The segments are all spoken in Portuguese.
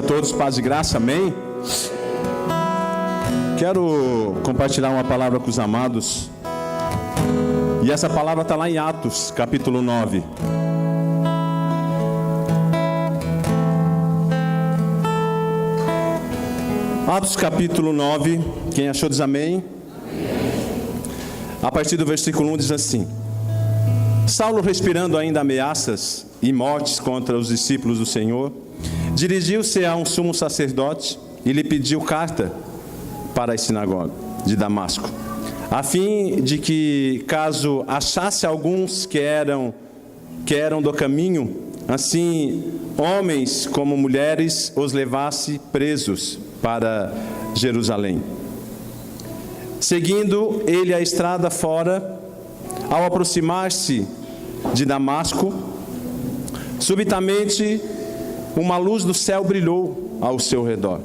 a todos, paz e graça, amém? Quero compartilhar uma palavra com os amados. E essa palavra está lá em Atos, capítulo 9. Atos, capítulo 9. Quem achou diz amém? A partir do versículo 1 diz assim: Saulo, respirando ainda ameaças e mortes contra os discípulos do Senhor, dirigiu-se a um sumo sacerdote e lhe pediu carta para a sinagoga de Damasco, a fim de que, caso achasse alguns que eram do caminho, assim homens como mulheres, os levasse presos para Jerusalém. Seguindo ele a estrada fora, ao aproximar-se de Damasco, subitamente uma luz do céu brilhou ao seu redor.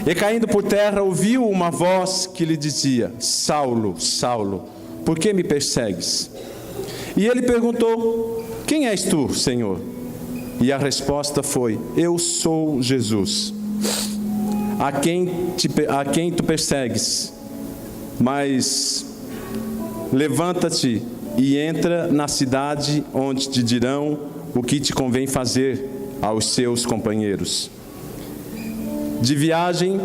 E caindo por terra, ouviu uma voz que lhe dizia: Saulo, Saulo, por que me persegues? E ele perguntou: Quem és tu, Senhor? E a resposta foi: Eu sou Jesus, a quem tu persegues. Mas levanta-te e entra na cidade, onde te dirão o que te convém fazer aos seus companheiros. De viagem,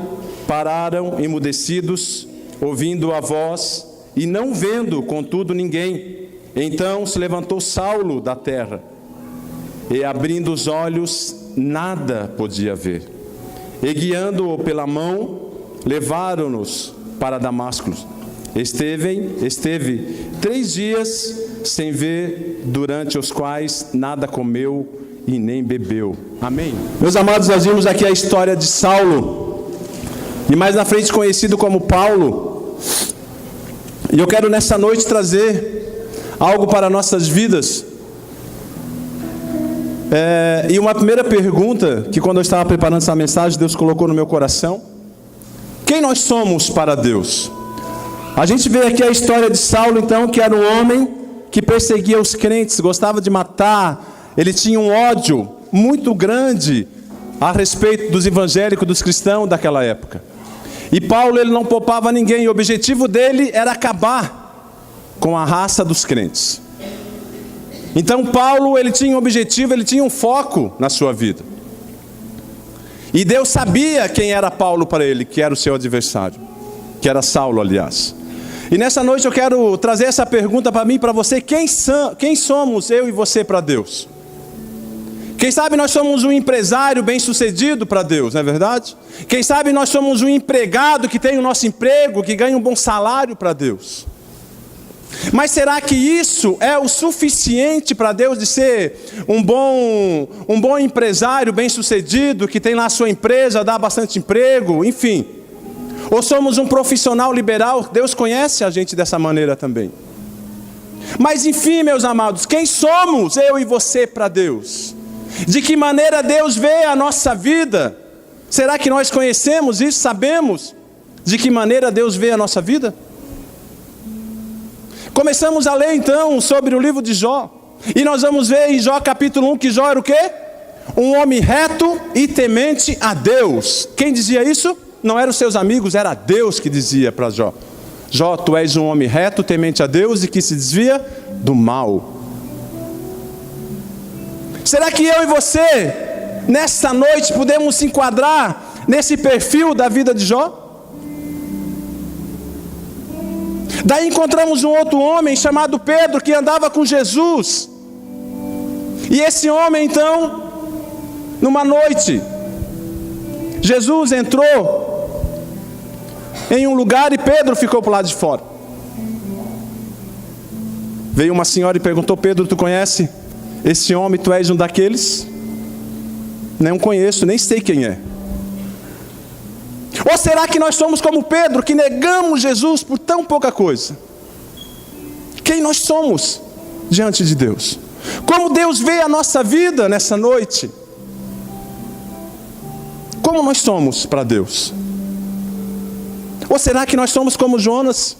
pararam emudecidos, ouvindo a voz e não vendo, contudo, ninguém. Então se levantou Saulo da terra, e abrindo os olhos, nada podia ver. E guiando-o pela mão, levaram-nos para Damasco. Esteve 3 dias sem ver, durante os quais nada comeu e nem bebeu. Amém? Meus amados, nós vimos aqui a história de Saulo, e mais na frente conhecido como Paulo. E eu quero nessa noite trazer algo para nossas vidas. E uma primeira pergunta, que quando eu estava preparando essa mensagem, Deus colocou no meu coração: quem nós somos para Deus? A gente vê aqui a história de Saulo, então, que era um homem que perseguia os crentes, gostava de matar. Ele tinha um ódio muito grande a respeito dos evangélicos, dos cristãos daquela época. E Paulo, ele não poupava ninguém. O objetivo dele era acabar com a raça dos crentes. Então Paulo, ele tinha um objetivo, ele tinha um foco na sua vida. E Deus sabia quem era Paulo para ele, que era o seu adversário, que era Saulo, aliás. E nessa noite eu quero trazer essa pergunta para mim e para você: quem somos eu e você para Deus? Quem sabe nós somos um empresário bem-sucedido para Deus, não é verdade? Quem sabe nós somos um empregado que tem o nosso emprego, que ganha um bom salário para Deus. Mas será que isso é o suficiente para Deus, de ser um bom empresário bem-sucedido, que tem lá a sua empresa, dá bastante emprego, enfim? Ou somos um profissional liberal? Deus conhece a gente dessa maneira também. Mas enfim, meus amados, quem somos eu e você para Deus? De que maneira Deus vê a nossa vida? Será que nós conhecemos isso? Sabemos de que maneira Deus vê a nossa vida? Começamos a ler então sobre o livro de Jó. E nós vamos ver em Jó capítulo 1 que Jó era o quê? Um homem reto e temente a Deus. Quem dizia isso? Não eram os seus amigos, era Deus que dizia para Jó: Jó, tu és um homem reto, temente a Deus e que se desvia do mal. Será que eu e você, nessa noite, podemos se enquadrar nesse perfil da vida de Jó? Daí encontramos um outro homem chamado Pedro, que andava com Jesus. E esse homem então, numa noite, Jesus entrou em um lugar e Pedro ficou para o lado de fora. Veio uma senhora e perguntou: Pedro, tu conhece esse homem? Tu és um daqueles? Não conheço, nem sei quem é. Ou será que nós somos como Pedro, que negamos Jesus por tão pouca coisa? Quem nós somos diante de Deus? Como Deus vê a nossa vida nessa noite? Como nós somos para Deus? Ou será que nós somos como Jonas?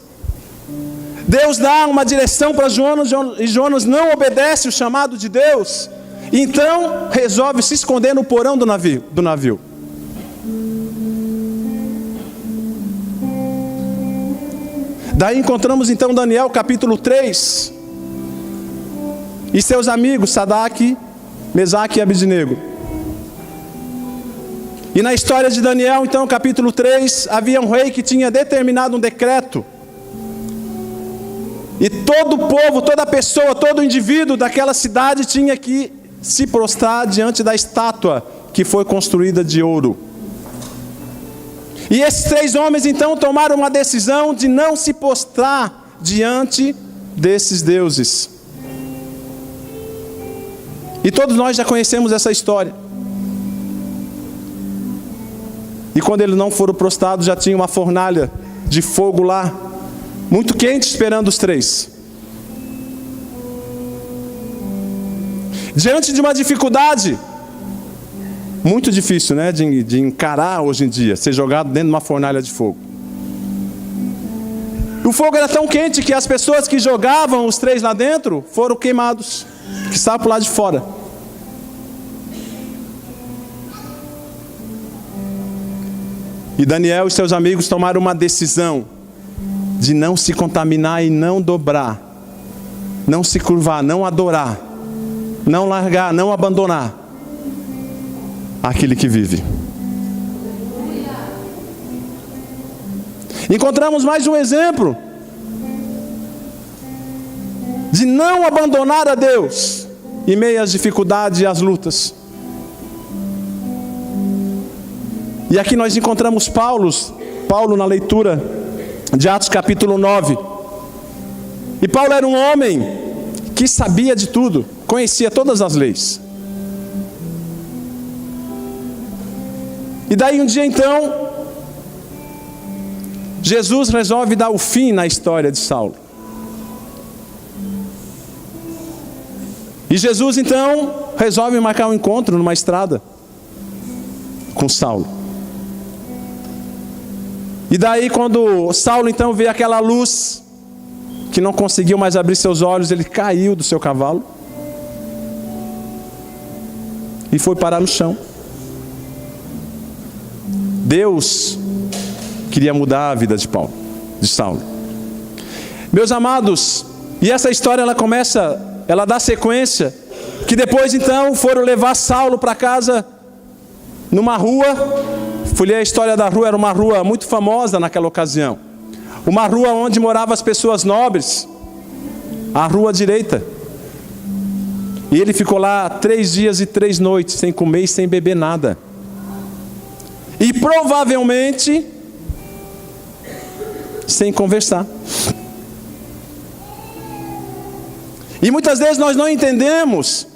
Deus dá uma direção para Jonas e Jonas não obedece o chamado de Deus. Então resolve se esconder no porão do navio. Daí encontramos então Daniel capítulo 3, e seus amigos Sadraque, Mesaque e Abednego. E na história de Daniel, então, capítulo 3, havia um rei que tinha determinado um decreto. E todo o povo, toda pessoa, todo indivíduo daquela cidade tinha que se prostrar diante da estátua que foi construída de ouro. E esses 3 homens, então, tomaram uma decisão de não se prostrar diante desses deuses. E todos nós já conhecemos essa história. E quando eles não foram prostrados, já tinha uma fornalha de fogo lá, muito quente, esperando os 3. Diante de uma dificuldade, muito difícil, né, de encarar hoje em dia, ser jogado dentro de uma fornalha de fogo. O fogo era tão quente que as pessoas que jogavam os 3 lá dentro foram queimados, que estavam por lá de fora. E Daniel e seus amigos tomaram uma decisão de não se contaminar e não dobrar, não se curvar, não adorar, não largar, não abandonar aquele que vive. Encontramos mais um exemplo de não abandonar a Deus em meio às dificuldades e às lutas. E aqui nós encontramos Paulo na leitura de Atos capítulo 9. E Paulo era um homem que sabia de tudo, conhecia todas as leis. E daí um dia então, Jesus resolve dar o fim na história de Saulo. E Jesus então resolve marcar um encontro numa estrada com Saulo. E daí quando Saulo então vê aquela luz, que não conseguiu mais abrir seus olhos, ele caiu do seu cavalo e foi parar no chão. Deus queria mudar a vida de Saulo. Meus amados, e essa história ela dá sequência, que depois então foram levar Saulo para casa numa rua. Fui ler a história da rua, era uma rua muito famosa naquela ocasião. Uma rua onde moravam as pessoas nobres, a rua direita. E ele ficou lá 3 dias e 3 noites, sem comer e sem beber nada. E provavelmente sem conversar. E muitas vezes nós não entendemos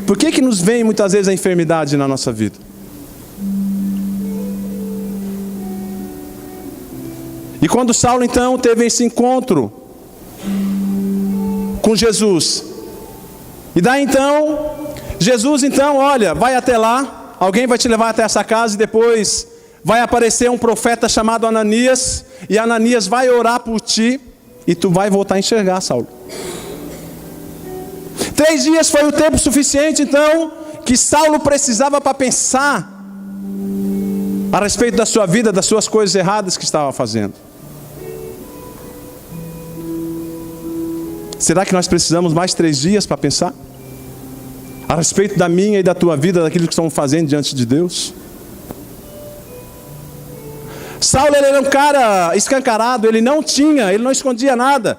por que nos vem muitas vezes a enfermidade na nossa vida. E quando Saulo então teve esse encontro com Jesus, e daí então, Jesus então, olha, vai até lá, alguém vai te levar até essa casa e depois vai aparecer um profeta chamado Ananias, e Ananias vai orar por ti, e tu vai voltar a enxergar, Saulo. 3 dias foi o tempo suficiente então, que Saulo precisava para pensar a respeito da sua vida, das suas coisas erradas que estava fazendo. Será que nós precisamos mais 3 dias para pensar a respeito da minha e da tua vida, daquilo que estamos fazendo diante de Deus? Saulo era um cara escancarado, ele não escondia nada.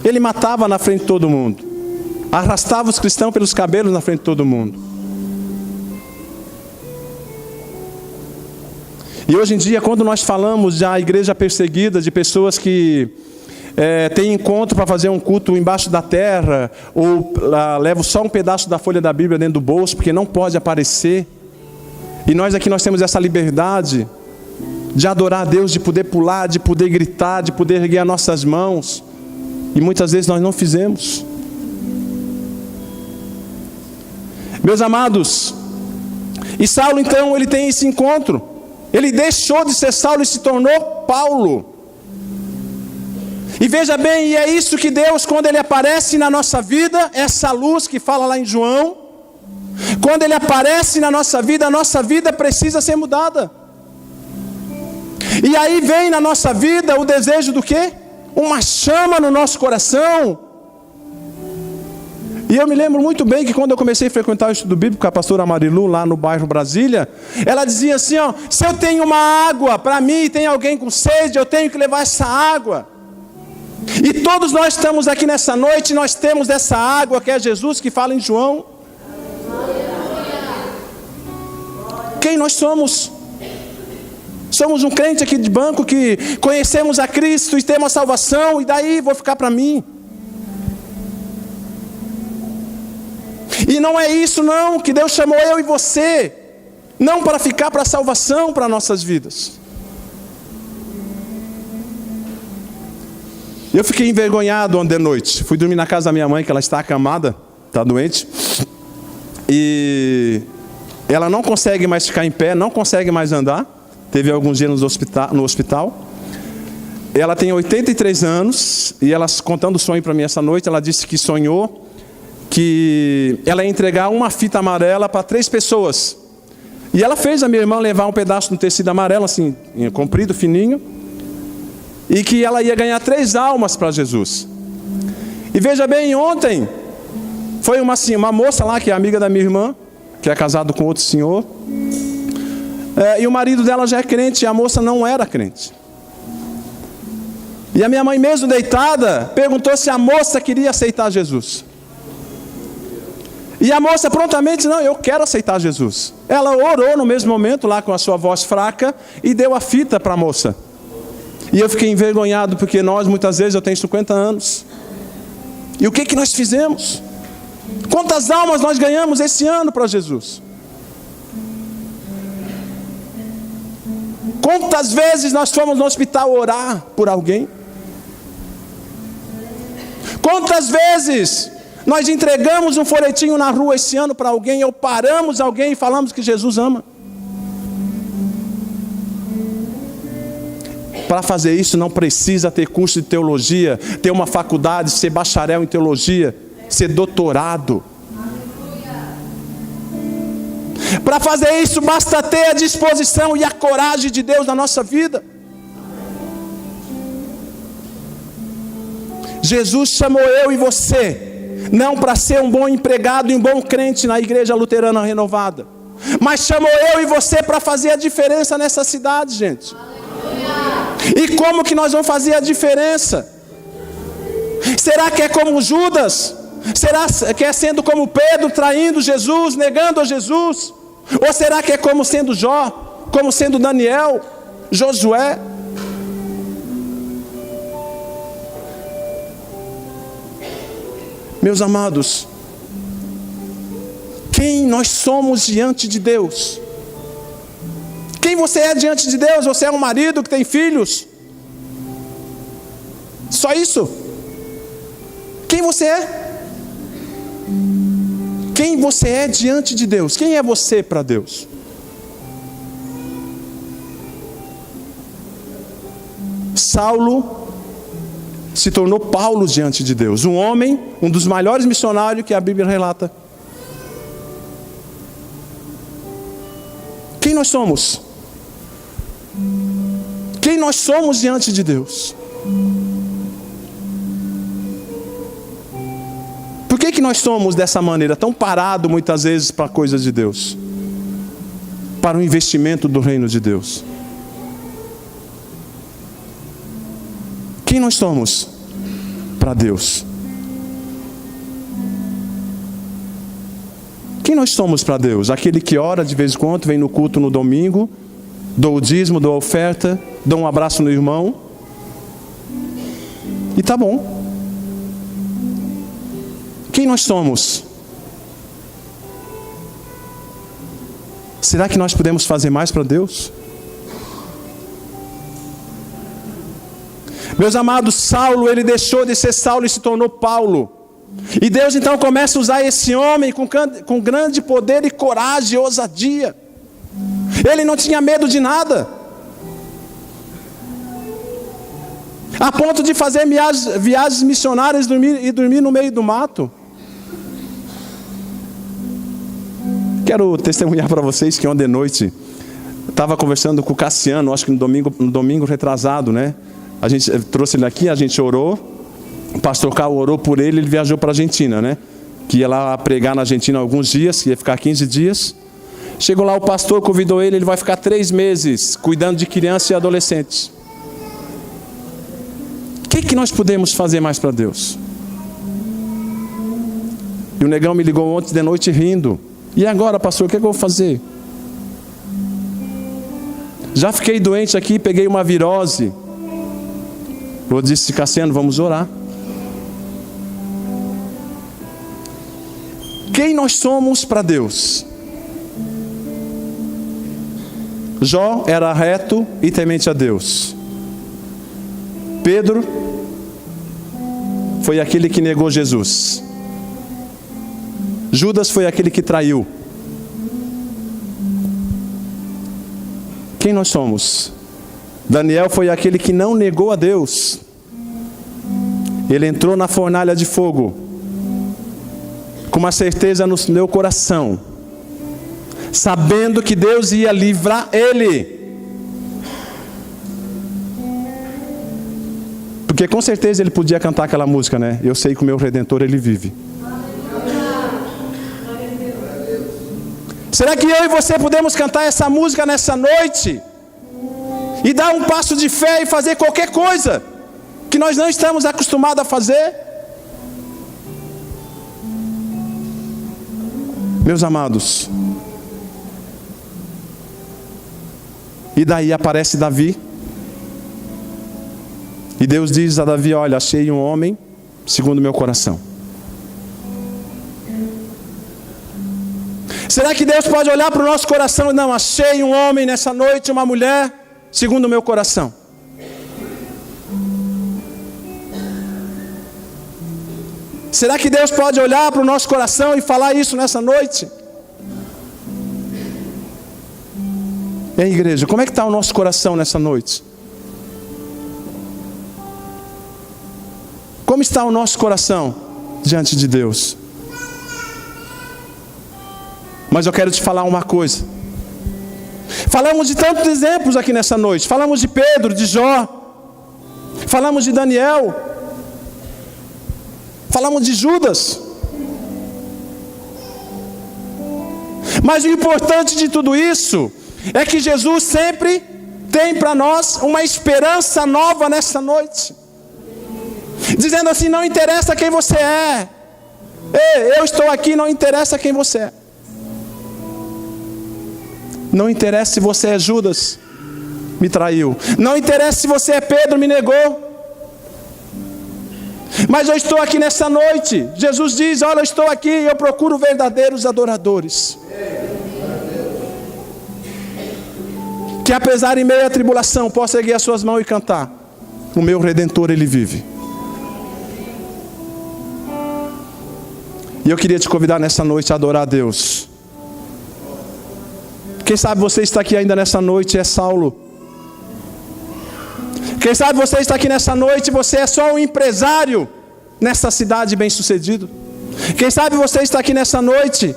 Ele matava na frente de todo mundo, arrastava os cristãos pelos cabelos na frente de todo mundo. E hoje em dia, quando nós falamos da igreja perseguida, de pessoas que tem encontro para fazer um culto embaixo da terra, ou levam só um pedaço da folha da Bíblia dentro do bolso, porque não pode aparecer. E nós aqui temos essa liberdade de adorar a Deus, de poder pular, de poder gritar, de poder erguer as nossas mãos. E muitas vezes nós não fizemos. Meus amados, e Saulo então, ele tem esse encontro. Ele deixou de ser Saulo e se tornou Paulo. E veja bem, e é isso que Deus, quando Ele aparece na nossa vida, essa luz que fala lá em João, quando Ele aparece na nossa vida, a nossa vida precisa ser mudada. E aí vem na nossa vida o desejo do quê? Uma chama no nosso coração. E eu me lembro muito bem que quando eu comecei a frequentar o estudo bíblico com a pastora Marilu, lá no bairro Brasília, ela dizia assim, ó, se eu tenho uma água para mim e tem alguém com sede, eu tenho que levar essa água. E todos nós estamos aqui nessa noite, nós temos essa água que é Jesus, que fala em João. Quem nós somos? Somos um crente aqui de banco que conhecemos a Cristo e temos a salvação, e daí vou ficar para mim. E não é isso não, que Deus chamou eu e você, não para ficar para a salvação para nossas vidas. Eu fiquei envergonhado ontem de noite, fui dormir na casa da minha mãe, que ela está acamada, está doente, e ela não consegue mais ficar em pé, não consegue mais andar, teve alguns dias no hospital. Ela tem 83 anos, e ela contando o sonho para mim essa noite, ela disse que sonhou que ela ia entregar uma fita amarela para 3 pessoas. E ela fez a minha irmã levar um pedaço de tecido amarelo, assim, comprido, fininho, e que ela ia ganhar 3 almas para Jesus. E veja bem, ontem, foi uma moça lá, que é amiga da minha irmã, que é casado com outro senhor, e o marido dela já é crente, e a moça não era crente. E a minha mãe, mesmo deitada, perguntou se a moça queria aceitar Jesus. E a moça prontamente, não, eu quero aceitar Jesus. Ela orou no mesmo momento, lá com a sua voz fraca, e deu a fita para a moça. E eu fiquei envergonhado, porque nós, muitas vezes, eu tenho 50 anos. E o que nós fizemos? Quantas almas nós ganhamos esse ano para Jesus? Quantas vezes nós fomos no hospital orar por alguém? Quantas vezes nós entregamos um folhetinho na rua esse ano para alguém, ou paramos alguém e falamos que Jesus ama? Para fazer isso não precisa ter curso de teologia, ter uma faculdade, ser bacharel em teologia, ser doutorado. Para fazer isso basta ter a disposição e a coragem de Deus na nossa vida. Jesus chamou eu e você, não para ser um bom empregado e um bom crente na igreja luterana renovada, mas chamou eu e você para fazer a diferença nessa cidade, gente. E como que nós vamos fazer a diferença? Será que é como Judas? Será que é sendo como Pedro, traindo Jesus, negando a Jesus? Ou será que é como sendo Jó, como sendo Daniel, Josué? Meus amados, quem nós somos diante de Deus? Quem você é diante de Deus? Você é um marido que tem filhos? Só isso? Quem você é? Quem você é diante de Deus? Quem é você para Deus? Saulo se tornou Paulo diante de Deus, um homem, um dos maiores missionários que a Bíblia relata. Quem nós somos? Quem nós somos diante de Deus? Por que nós somos dessa maneira, tão parado muitas vezes para coisas de Deus? Para o investimento do reino de Deus. Quem nós somos para Deus? Quem nós somos para Deus? Aquele que ora de vez em quando, vem no culto no domingo, dou o dízimo, dou a oferta, dou um abraço no irmão, e tá bom. Quem nós somos? Será que nós podemos fazer mais para Deus? Meus amados, Saulo, ele deixou de ser Saulo e se tornou Paulo. E Deus então começa a usar esse homem com grande poder e coragem e ousadia. Ele não tinha medo de nada, a ponto de fazer viagens missionárias e dormir no meio do mato. Quero testemunhar para vocês que ontem de noite estava conversando com o Cassiano, acho que no domingo retrasado, né? A gente trouxe ele aqui, a gente orou. O pastor Carl orou por ele, ele viajou para a Argentina, né? Que ia lá pregar na Argentina alguns dias, ia ficar 15 dias. Chegou lá, o pastor convidou ele vai ficar 3 meses cuidando de crianças e adolescentes. O que nós podemos fazer mais para Deus? E o negão me ligou ontem de noite rindo. E agora, pastor, o que eu vou fazer? Já fiquei doente aqui, peguei uma virose. Eu disse, Cassiano, vamos orar. Quem nós somos para Deus? Jó era reto e temente a Deus. Pedro foi aquele que negou Jesus. Judas foi aquele que traiu. Quem nós somos? Daniel foi aquele que não negou a Deus. Ele entrou na fornalha de fogo com uma certeza no meu coração, sabendo que Deus ia livrar ele. Porque com certeza ele podia cantar aquela música, né? Eu sei que o meu Redentor, ele vive. Será que eu e você podemos cantar essa música nessa noite? E dar um passo de fé e fazer qualquer coisa que nós não estamos acostumados a fazer? Meus amados, e daí aparece Davi, e Deus diz a Davi, olha, achei um homem segundo o meu coração. Será que Deus pode olhar para o nosso coração e não, achei um homem nessa noite, uma mulher segundo o meu coração? Será que Deus pode olhar para o nosso coração e falar isso nessa noite? E aí, igreja, como é que está o nosso coração nessa noite? Como está o nosso coração diante de Deus? Mas eu quero te falar uma coisa. Falamos de tantos exemplos aqui nessa noite. Falamos de Pedro, de Jó. Falamos de Daniel. Falamos de Judas. Mas o importante de tudo isso é que Jesus sempre tem para nós uma esperança nova nessa noite. Dizendo assim, não interessa quem você é. Ei, eu estou aqui, não interessa quem você é. Não interessa se você é Judas, me traiu. Não interessa se você é Pedro, me negou. Mas eu estou aqui nessa noite. Jesus diz, olha, eu estou aqui e eu procuro verdadeiros adoradores. Que apesar em meio à tribulação, possa erguer as suas mãos e cantar. O meu Redentor, ele vive. E eu queria te convidar nessa noite a adorar a Deus. Quem sabe você está aqui ainda nessa noite é Saulo. Quem sabe você está aqui nessa noite e você é só um empresário nessa cidade bem-sucedido. Quem sabe você está aqui nessa noite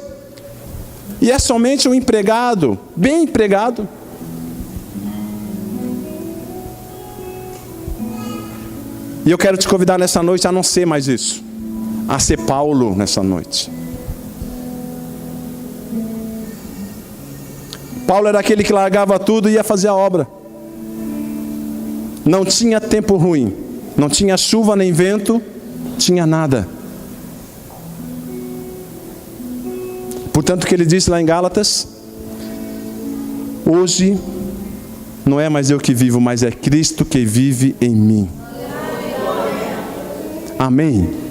e é somente um empregado, bem empregado. E eu quero te convidar nessa noite a não ser mais isso, a ser Paulo nessa noite. Paulo era aquele que largava tudo e ia fazer a obra. Não tinha tempo ruim, não tinha chuva nem vento, tinha nada. Portanto, o que ele disse lá em Gálatas: hoje não é mais eu que vivo, mas é Cristo que vive em mim. Amém.